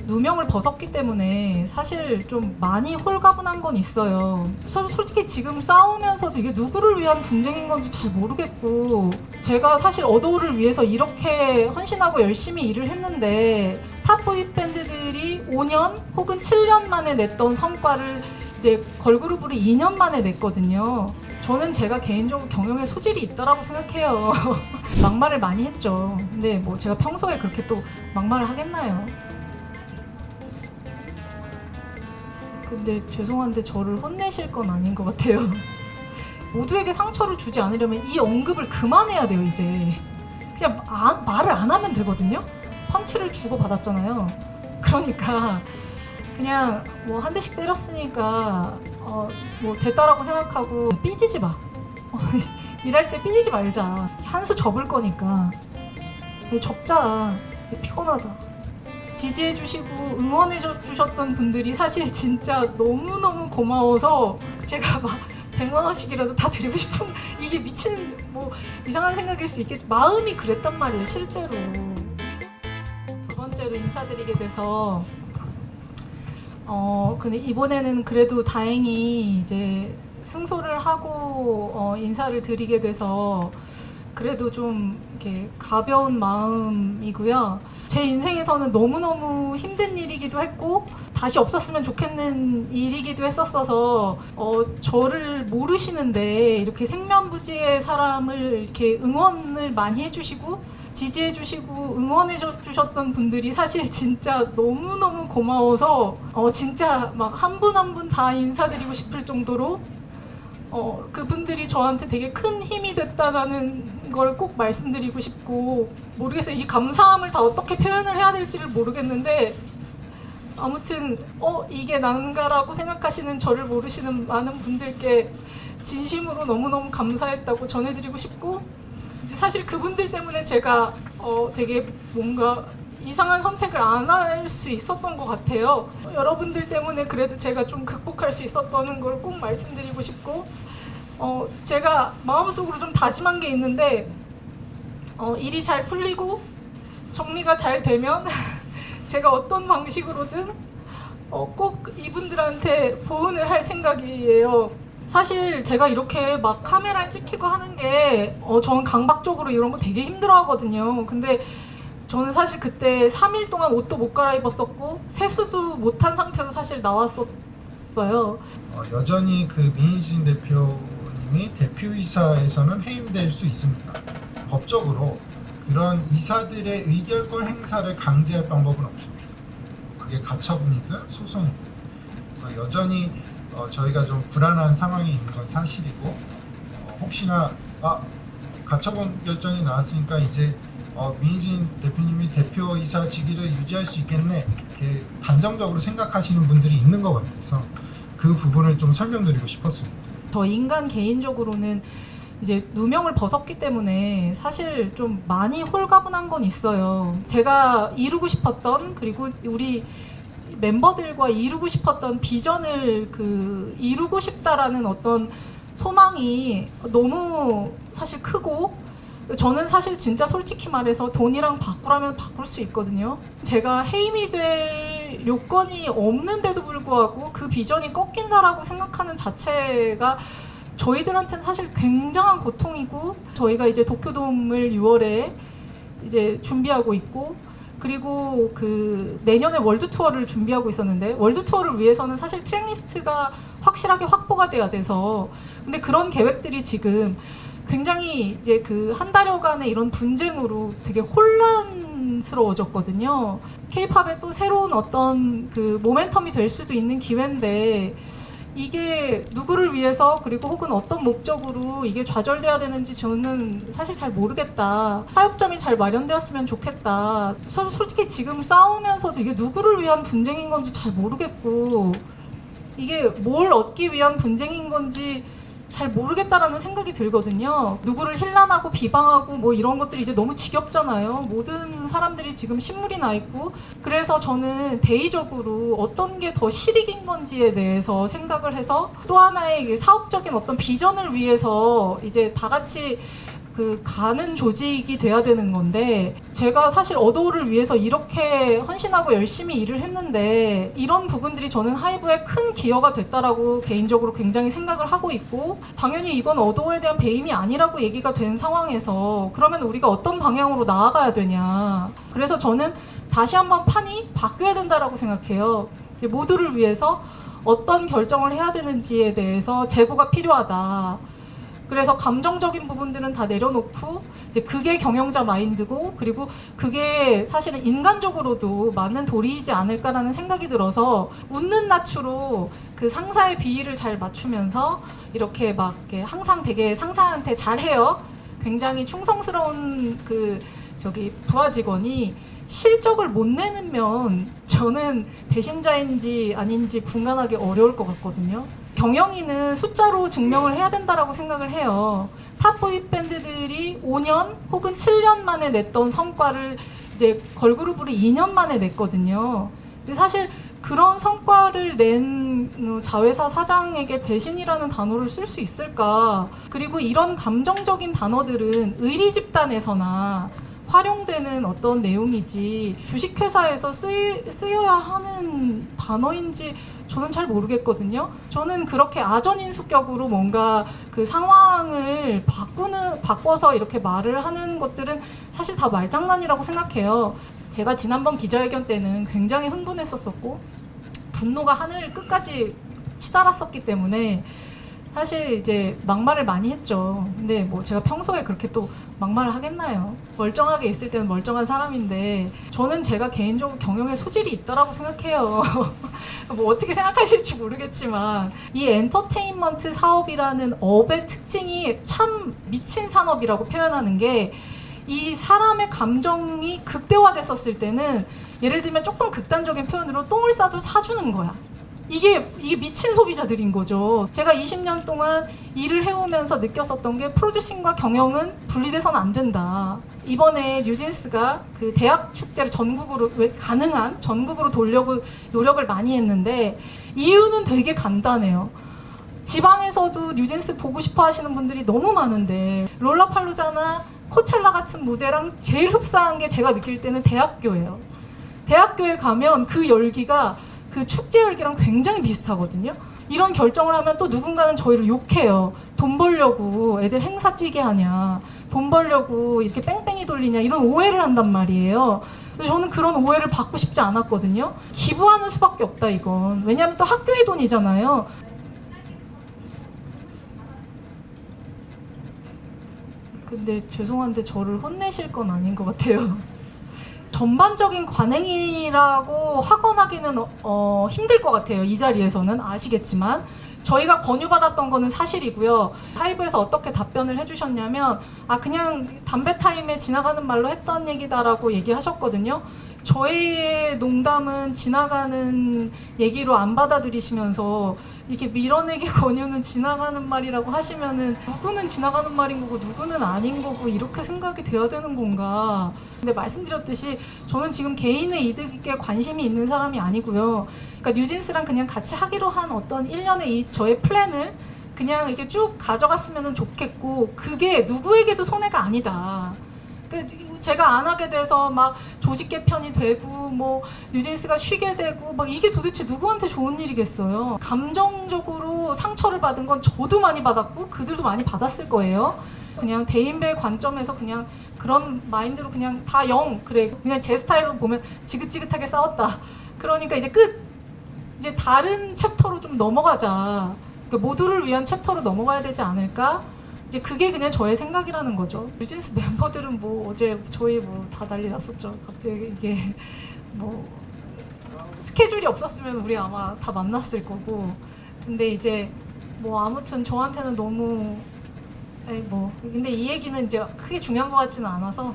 누명을 벗었기 때문에 사실 좀 많이 홀가분한 건 있어요. 솔직히 지금 싸우면서도 이게 누구를 위한 분쟁인 건지 잘 모르겠고, 제가 사실 어도우를 위해서 이렇게 헌신하고 열심히 일을 했는데 탑 보이 밴드들이 5년 혹은 7년 만에 냈던 성과를 이제 걸그룹으로 2년 만에 냈거든요. 저는 제가 개인적으로 경영에 소질이 있다라고 생각해요. 막말을 많이 했죠. 근데 뭐 제가 평소에 그렇게 또 막말을 하겠나요? 근데 죄송한데 저를 혼내실 건 아닌 것 같아요. 모두에게 상처를 주지 않으려면 이 언급을 그만해야 돼요. 이제 그냥 말을 안 하면 되거든요. 펀치를 주고 받았잖아요. 그러니까 그냥 뭐 한 대씩 때렸으니까 뭐 됐다라고 생각하고 삐지지 마. 일할 때 삐지지 말자. 한 수 접을 거니까 접자. 피곤하다. 지지해주시고 응원해주셨던 분들이 사실 진짜 너무너무 고마워서 제가 막 100만 원씩이라도 다 드리고 싶은, 이게 미친 뭐 이상한 생각일 수 있겠지. 마음이 그랬단 말이에요, 실제로. 두 번째로 인사드리게 돼서 근데 이번에는 그래도 다행히 이제 승소를 하고 인사를 드리게 돼서 그래도 좀 이렇게 가벼운 마음이고요. 제 인생에서는 너무너무 힘든 일이기도 했고 다시 없었으면 좋겠는 일이기도 했었어서 저를 모르시는데 이렇게 생면부지의 사람을 이렇게 응원을 많이 해주시고 지지해주시고 응원해주셨던 분들이 사실 진짜 너무너무 고마워서 진짜 막 한 분 한 분 다 인사드리고 싶을 정도로 그분들이 저한테 되게 큰 힘이 됐다라는 걸 꼭 말씀드리고 싶고, 모르겠어요. 이 감사함을 다 어떻게 표현을 해야 될지를 모르겠는데 아무튼 이게 난가라고 생각하시는 저를 모르시는 많은 분들께 진심으로 너무너무 감사했다고 전해드리고 싶고, 이제 사실 그분들 때문에 제가 되게 뭔가 이상한 선택을 안 할 수 있었던 것 같아요. 여러분들 때문에 그래도 제가 좀 극복할 수 있었다는 걸 꼭 말씀드리고 싶고, 제가 마음속으로 좀 다짐한 게 있는데 일이 잘 풀리고 정리가 잘 되면 제가 어떤 방식으로든 꼭 이분들한테 보은을 할 생각이에요. 사실 제가 이렇게 막 카메라를 찍히고 하는 게 저는 강박적으로 이런 거 되게 힘들어 하거든요. 근데 저는 사실 그때 3일 동안 옷도 못 갈아입었었고 세수도 못한 상태로 사실 나왔었어요. 여전히 그 민희진 대표님이 대표이사에서는 해임될 수 있습니다. 법적으로 그런 이사들의 의결권 행사를 강제할 방법은 없습니다. 그게 가처분이든 소송이든. 그래서 여전히 저희가 좀 불안한 상황에 있는 건 사실이고, 혹시나 가처분 결정이 나왔으니까 이제 민희진 대표님이 대표이사 직위를 유지할 수 있겠네, 이렇게 단정적으로 생각하시는 분들이 있는 것 같아서 그 부분을 좀 설명드리고 싶었습니다. 저 인간 개인적으로는 이제 누명을 벗었기 때문에 사실 좀 많이 홀가분한 건 있어요. 제가 이루고 싶었던, 그리고 우리 멤버들과 이루고 싶었던 비전을 이루고 싶다라는 어떤 소망이 너무 사실 크고, 저는 사실 진짜 솔직히 말해서 돈이랑 바꾸라면 바꿀 수 있거든요. 제가 해임이 될 요건이 없는데도 불구하고 그 비전이 꺾인다라고 생각하는 자체가 저희들한테는 사실 굉장한 고통이고, 저희가 이제 도쿄돔을 6월에 이제 준비하고 있고, 그리고 내년에 월드 투어를 준비하고 있었는데, 월드 투어를 위해서는 사실 트랙리스트가 확실하게 확보가 돼야 돼서, 근데 그런 계획들이 지금 굉장히 이제 한 달여간의 이런 분쟁으로 되게 혼란스러워졌거든요. K-팝의 또 새로운 어떤 모멘텀이 될 수도 있는 기회인데, 이게 누구를 위해서 그리고 혹은 어떤 목적으로 이게 좌절돼야 되는지 저는 사실 잘 모르겠다. 타협점이 잘 마련되었으면 좋겠다. 솔직히 지금 싸우면서도 이게 누구를 위한 분쟁인 건지 잘 모르겠고, 이게 뭘 얻기 위한 분쟁인 건지 잘 모르겠다라는 생각이 들거든요. 누구를 힐난하고 비방하고 뭐 이런 것들이 이제 너무 지겹잖아요. 모든 사람들이 지금 신물이 나 있고, 그래서 저는 대의적으로 어떤 게 더 실익인 건지에 대해서 생각을 해서 또 하나의 사업적인 어떤 비전을 위해서 이제 다 같이 가는 조직이 돼야 되는 건데, 제가 사실 어도를 위해서 이렇게 헌신하고 열심히 일을 했는데 이런 부분들이 저는 하이브에 큰 기여가 됐다라고 개인적으로 굉장히 생각을 하고 있고, 당연히 이건 어도에 대한 배임이 아니라고 얘기가 된 상황에서 그러면 우리가 어떤 방향으로 나아가야 되냐. 그래서 저는 다시 한번 판이 바뀌어야 된다라고 생각해요. 모두를 위해서 어떤 결정을 해야 되는지에 대해서 재고가 필요하다. 그래서 감정적인 부분들은 다 내려놓고 이제 그게 경영자 마인드고, 그리고 그게 사실은 인간적으로도 맞는 도리이지 않을까라는 생각이 들어서 웃는 낯으로 그 상사의 비위를 잘 맞추면서 이렇게 막 이렇게 항상 되게 상사한테 잘해요. 굉장히 충성스러운 부하 직원이 실적을 못 내면 저는 배신자인지 아닌지 분간하기 어려울 것 같거든요. 경영인은 숫자로 증명을 해야 된다라고 생각을 해요. 탑 보이 밴드들이 5년 혹은 7년 만에 냈던 성과를 이제 걸그룹으로 2년 만에 냈거든요. 근데 사실 그런 성과를 낸 자회사 사장에게 배신이라는 단어를 쓸 수 있을까? 그리고 이런 감정적인 단어들은 의리 집단에서나 활용되는 어떤 내용이지 주식회사에서 쓰여야 하는 단어인지 저는 잘 모르겠거든요. 저는 그렇게 아전인수격으로 뭔가 그 상황을 바꿔서 이렇게 말을 하는 것들은 사실 다 말장난이라고 생각해요. 제가 지난번 기자회견 때는 굉장히 흥분했었고 분노가 하늘 끝까지 치달았었기 때문에 사실 이제 막말을 많이 했죠. 근데 뭐 제가 평소에 그렇게 또 막말을 하겠나요? 멀쩡하게 있을 때는 멀쩡한 사람인데 저는 제가 개인적으로 경영에 소질이 있다라고 생각해요. 뭐 어떻게 생각하실지 모르겠지만 이 엔터테인먼트 사업이라는 업의 특징이 참 미친 산업이라고 표현하는 게, 이 사람의 감정이 극대화됐었을 때는 예를 들면 조금 극단적인 표현으로 똥을 싸도 사주는 거야. 이게 미친 소비자들인 거죠. 제가 20년 동안 일을 해오면서 느꼈었던 게 프로듀싱과 경영은 분리돼서는 안 된다. 이번에 뉴진스가 그 대학 축제를 전국으로 돌려고 노력을 많이 했는데 이유는 되게 간단해요. 지방에서도 뉴진스 보고 싶어 하시는 분들이 너무 많은데 롤라팔루자나 코첼라 같은 무대랑 제일 흡사한 게 제가 느낄 때는 대학교예요. 대학교에 가면 그 열기가 그 축제 열기랑 굉장히 비슷하거든요. 이런 결정을 하면 또 누군가는 저희를 욕해요. 돈 벌려고 애들 행사 뛰게 하냐, 돈 벌려고 이렇게 뺑뺑이 돌리냐, 이런 오해를 한단 말이에요. 근데 저는 그런 오해를 받고 싶지 않았거든요. 기부하는 수밖에 없다 이건. 왜냐하면 또 학교의 돈이잖아요. 근데 죄송한데 저를 혼내실 건 아닌 것 같아요. 전반적인 관행이라고 확언하기는 힘들 것 같아요. 이 자리에서는 아시겠지만 저희가 권유받았던 거는 사실이고요. 하이브에서 어떻게 답변을 해주셨냐면 그냥 담배 타임에 지나가는 말로 했던 얘기다라고 얘기하셨거든요. 저희의 농담은 지나가는 얘기로 안 받아들이시면서 이렇게 밀어내기 권유는 지나가는 말이라고 하시면은 누구는 지나가는 말인 거고 누구는 아닌 거고 이렇게 생각이 돼야 되는 건가. 근데 말씀드렸듯이 저는 지금 개인의 이득에 관심이 있는 사람이 아니고요. 그러니까 뉴진스랑 그냥 같이 하기로 한 어떤 1년의 저의 플랜을 그냥 이렇게 쭉 가져갔으면 좋겠고, 그게 누구에게도 손해가 아니다. 제가 안 하게 돼서 막 조직 개편이 되고 뭐 뉴진스가 쉬게 되고 막 이게 도대체 누구한테 좋은 일이겠어요. 감정적으로 상처를 받은 건 저도 많이 받았고 그들도 많이 받았을 거예요. 그냥 대인배 관점에서 그냥 그런 마인드로 그냥 다 그래 그냥 제 스타일로 보면 지긋지긋하게 싸웠다. 그러니까 이제 이제 다른 챕터로 좀 넘어가자. 그러니까 모두를 위한 챕터로 넘어가야 되지 않을까? 이제 그게 그냥 저의 생각이라는 거죠. 뉴진스 멤버들은 뭐 어제 저희 뭐 다 난리 났었죠. 갑자기 이게 뭐 스케줄이 없었으면 우리 아마 다 만났을 거고. 근데 이제 뭐 아무튼 저한테는 너무 근데 이 얘기는 이제 크게 중요한 것 같지는 않아서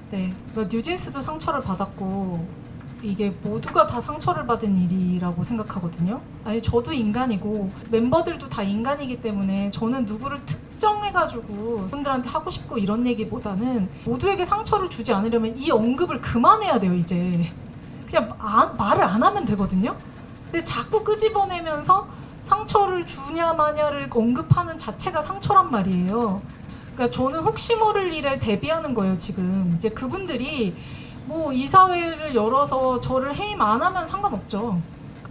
그러니까 뉴진스도 상처를 받았고 이게 모두가 다 상처를 받은 일이라고 생각하거든요. 저도 인간이고 멤버들도 다 인간이기 때문에 저는 누구를 특정해가지고 분들한테 하고 싶고 이런 얘기보다는 모두에게 상처를 주지 않으려면 이 언급을 그만해야 돼요. 이제 그냥 말을 안 하면 되거든요. 근데 자꾸 끄집어내면서 상처를 주냐 마냐를 언급하는 자체가 상처란 말이에요. 그러니까 저는 혹시 모를 일에 대비하는 거예요, 지금. 이제 그분들이 뭐 이사회를 열어서 저를 해임 안 하면 상관없죠.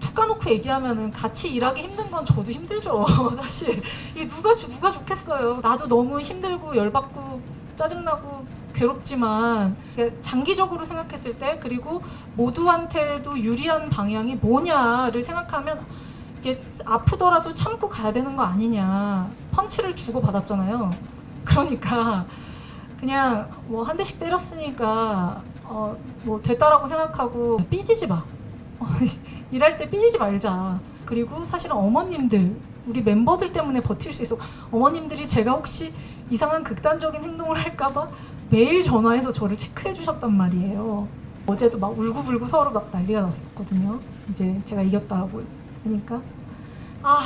툭 까놓고 얘기하면은 같이 일하기 힘든 건 저도 힘들죠. 사실 이게 누가 좋겠어요. 나도 너무 힘들고 열받고 짜증나고 괴롭지만 장기적으로 생각했을 때, 그리고 모두한테도 유리한 방향이 뭐냐를 생각하면 이게 아프더라도 참고 가야 되는 거 아니냐. 펀치를 주고 받았잖아요. 그러니까 그냥 뭐 한 대씩 때렸으니까 뭐 됐다라고 생각하고 삐지지 마. 일할 때 삐지지 말자. 그리고 사실은 어머님들, 우리 멤버들 때문에 버틸 수 있어. 어머님들이 제가 혹시 이상한 극단적인 행동을 할까봐 매일 전화해서 저를 체크해 주셨단 말이에요. 어제도 막 울고불고 서로 막 난리가 났었거든요. 이제 제가 이겼다고 하니까.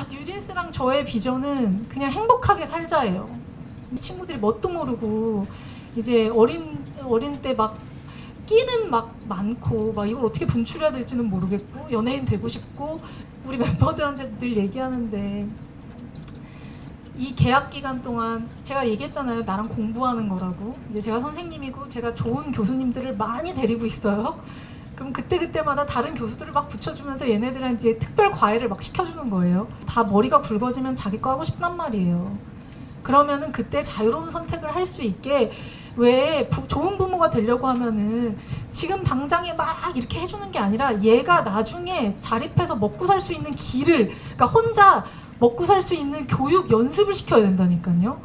뉴진스랑 저의 비전은 그냥 행복하게 살자예요. 이 친구들이 뭣도 모르고 이제 어린 때 막 끼는 막 많고 막 이걸 어떻게 분출해야 될지는 모르겠고, 연예인 되고 싶고, 우리 멤버들한테도 늘 얘기하는데 이 계약 기간 동안 제가 얘기했잖아요. 나랑 공부하는 거라고. 이제 제가 선생님이고 제가 좋은 교수님들을 많이 데리고 있어요. 그럼 그때마다 다른 교수들을 막 붙여주면서 얘네들한테 특별 과외를 막 시켜주는 거예요. 다 머리가 굵어지면 자기 거 하고 싶단 말이에요. 그러면은 그때 자유로운 선택을 할 수 있게, 왜 좋은 부모가 되려고 하면은 지금 당장에 막 이렇게 해주는 게 아니라 얘가 나중에 자립해서 먹고 살 수 있는 길을, 그러니까 혼자 먹고 살 수 있는 교육 연습을 시켜야 된다니까요.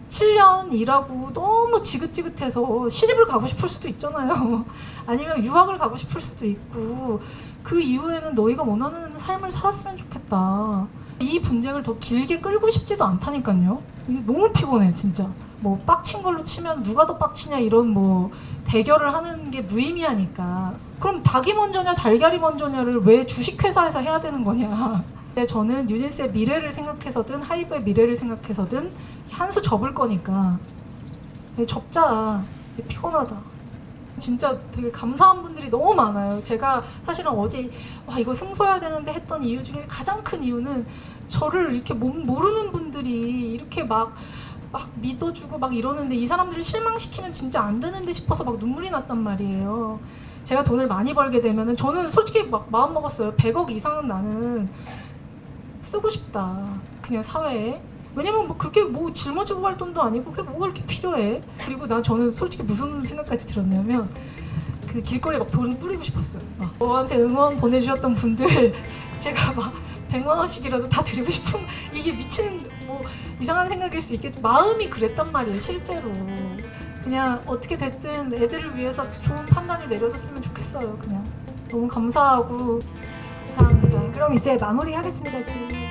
7년 일하고 너무 지긋지긋해서 시집을 가고 싶을 수도 있잖아요. 아니면 유학을 가고 싶을 수도 있고, 그 이후에는 너희가 원하는 삶을 살았으면 좋겠다. 이 분쟁을 더 길게 끌고 싶지도 않다니까요. 이게 너무 피곤해 진짜. 뭐 빡친 걸로 치면 누가 더 빡치냐 이런 뭐 대결을 하는 게 무의미하니까. 그럼 닭이 먼저냐 달걀이 먼저냐를 왜 주식회사에서 해야 되는 거냐. 근데 저는 뉴진스의 미래를 생각해서든 하이브의 미래를 생각해서든 한 수 접을 거니까 접자. 피곤하다. 진짜 되게 감사한 분들이 너무 많아요. 제가 사실은 어제 이거 승소해야 되는데 했던 이유 중에 가장 큰 이유는 저를 이렇게 모르는 분들이 이렇게 막 믿어주고 막 이러는데 이 사람들을 실망시키면 진짜 안 되는데 싶어서 막 눈물이 났단 말이에요. 제가 돈을 많이 벌게 되면은 저는 솔직히 막 마음 먹었어요. 100억 이상은 나는 쓰고 싶다. 그냥 사회에. 왜냐면 뭐 그렇게 뭐 짊어지고 갈 돈도 아니고 그게 뭐가 이렇게 필요해. 그리고 저는 솔직히 무슨 생각까지 들었냐면 그 길거리에 막 돈 뿌리고 싶었어요. 저한테 응원 보내주셨던 분들 제가 막 100만 원씩이라도 다 드리고 싶은, 이게 미친 뭐 이상한 생각일 수 있겠지. 마음이 그랬단 말이에요. 실제로. 그냥 어떻게 됐든 애들을 위해서 좋은 판단이 내려졌으면 좋겠어요. 그냥 너무 감사하고. 감사합니다. 그럼 이제 마무리하겠습니다. 지금.